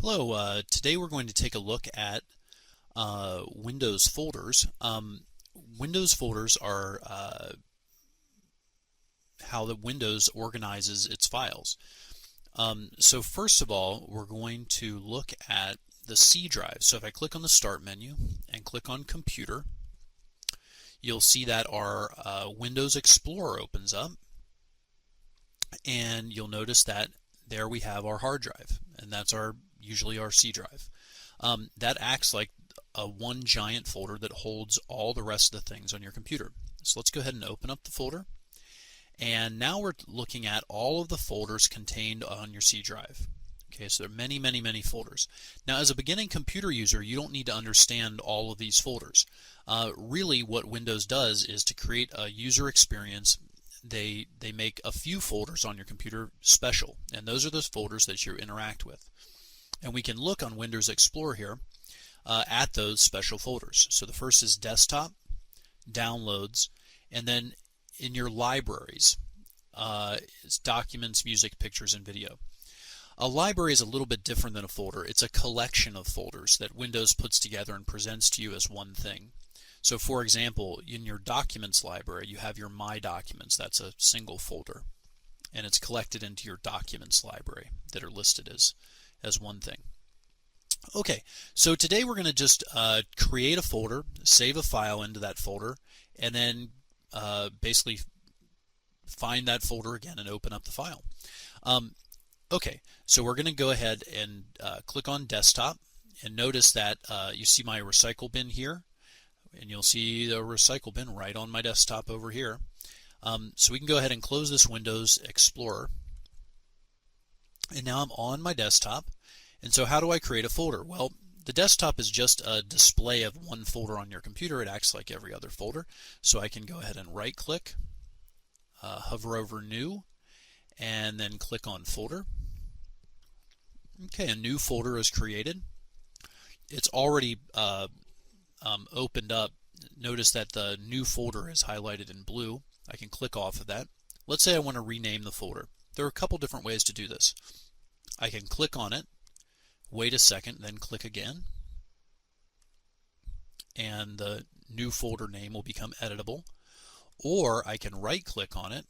Hello, today we're going to take a look at Windows folders. Windows folders are how the Windows organizes its files. So first of all, we're going to look at the C drive. So if I click on the Start menu and click on Computer, you'll see that our Windows Explorer opens up, and you'll notice that there we have our hard drive, and that's usually our C drive. That acts like one giant folder that holds all the rest of the things on your computer. So let's go ahead and open up the folder, and now we're looking at all of the folders contained on your C drive. Okay, so there are many folders. Now, as a beginning computer user, you don't need to understand all of these folders. Really, what Windows does is to create a user experience. They make a few folders on your computer special, and those are those folders that you interact with. And we can look on Windows Explorer here at those special folders. So the first is Desktop, Downloads, and then in your libraries, it's Documents, Music, Pictures, and Video. A library is a little bit different than a folder. It's a collection of folders that Windows puts together and presents to you as one thing. So for example, in your Documents library, you have your My Documents. That's a single folder, and it's collected into your Documents library that are listed as one thing. Okay, so today we're going to just create a folder, save a file into that folder, and then basically find that folder again and open up the file. Okay, so we're going to go ahead and click on Desktop, and notice that you see my recycle bin here, and you'll see the recycle bin right on my desktop over here. So we can go ahead and close this Windows Explorer, and now I'm on my desktop. And so how do I create a folder? Well, the desktop is just a display of one folder on your computer. It acts like every other folder. So I can go ahead and right click, hover over New, and then click on Folder. Okay, a new folder is created. It's already opened up. Notice that the new folder is highlighted in blue. I can click off of that. Let's say I want to rename the folder. There are a couple different ways to do this. I can click on it, wait a second, then click again, and the new folder name will become editable. Or I can right click on it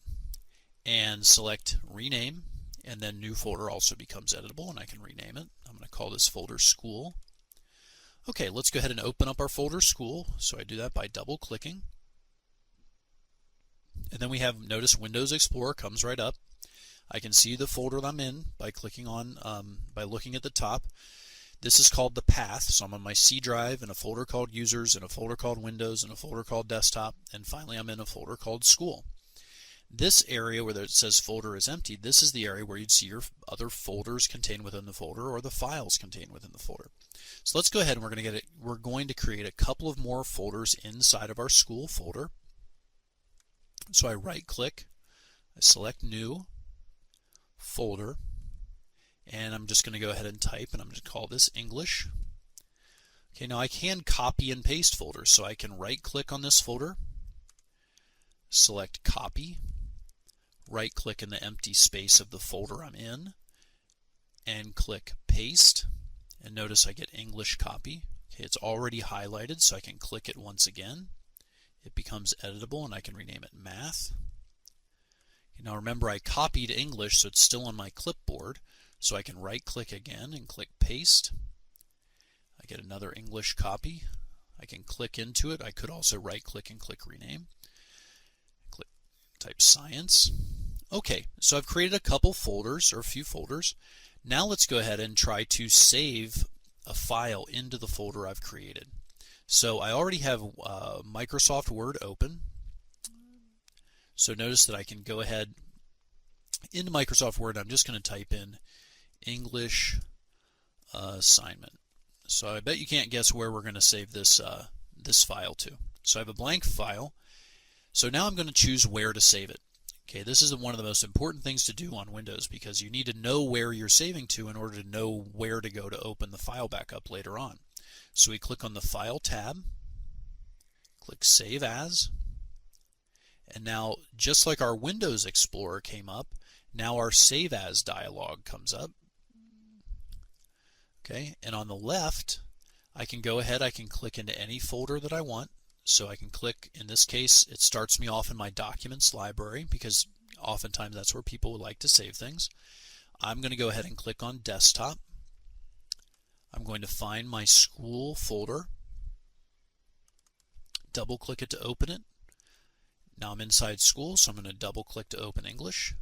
and select Rename, and then New Folder also becomes editable, and I can rename it. I'm going to call this folder School. Okay, let's go ahead and open up our folder School. So I do that by double clicking. And then we have, notice Windows Explorer comes right up. I can see the folder that I'm in by clicking on, by looking at the top. This is called the path. So I'm on my C drive in a folder called Users, in a folder called Windows, in a folder called Desktop, and finally I'm in a folder called School. This area where it says folder is empty, this is the area where you'd see your other folders contained within the folder or the files contained within the folder. So let's go ahead and we're going to create a couple of more folders inside of our School folder. So I right click, I select New, Folder, and I'm just going to go ahead and type, and I'm going to call this English. Okay, now I can copy and paste folders, so I can right click on this folder, select Copy, right click in the empty space of the folder I'm in, and click Paste, and notice I get English Copy. Okay, it's already highlighted, so I can click it once again. It becomes editable, and I can rename it Math. Now remember, I copied English, so it's still on my clipboard, so I can right click again and click Paste. I get another English copy. I can click into it. I could also right click and click Rename. Type Science. Okay, so I've created a couple folders, or a few folders. Now let's go ahead and try to save a file into the folder I've created. So I already have Microsoft Word open. So notice that I can go ahead into Microsoft Word. I'm just going to type in English assignment. So I bet you can't guess where we're going to save this file to. So I have a blank file. So now I'm going to choose where to save it. Okay, this is one of the most important things to do on Windows, because you need to know where you're saving to in order to know where to go to open the file back up later on. So we click on the File tab, click Save As, and now just like our Windows Explorer came up, now our Save As dialog comes up. Okay, and on the left, I can go ahead, I can click into any folder that I want. So I can click, in this case, it starts me off in my documents library because oftentimes that's where people would like to save things. I'm going to go ahead and click on desktop. I'm going to find my school folder, double click it to open it. Now I'm inside school, so I'm going to double click to open English,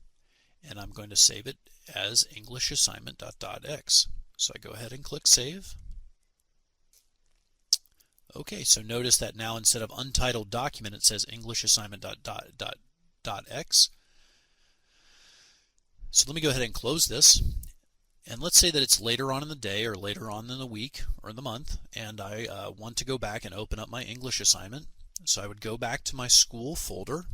and I'm going to save it as English assignment.x. So I go ahead and click save. Okay, so notice that now instead of untitled document, it says English assignment.x. So let me go ahead and close this. And let's say that it's later on in the day or later on in the week or in the month, and I want to go back and open up my English assignment. So I would go back to my school folder.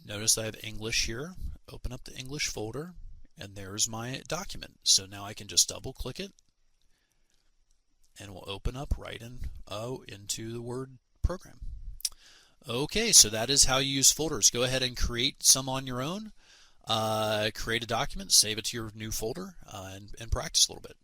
Notice I have English here. Open up the English folder, and there's my document. So now I can just double click it, and we'll open up right into the Word program. Okay, so that is how you use folders. Go ahead and create some on your own. Create a document, save it to your new folder, and practice a little bit.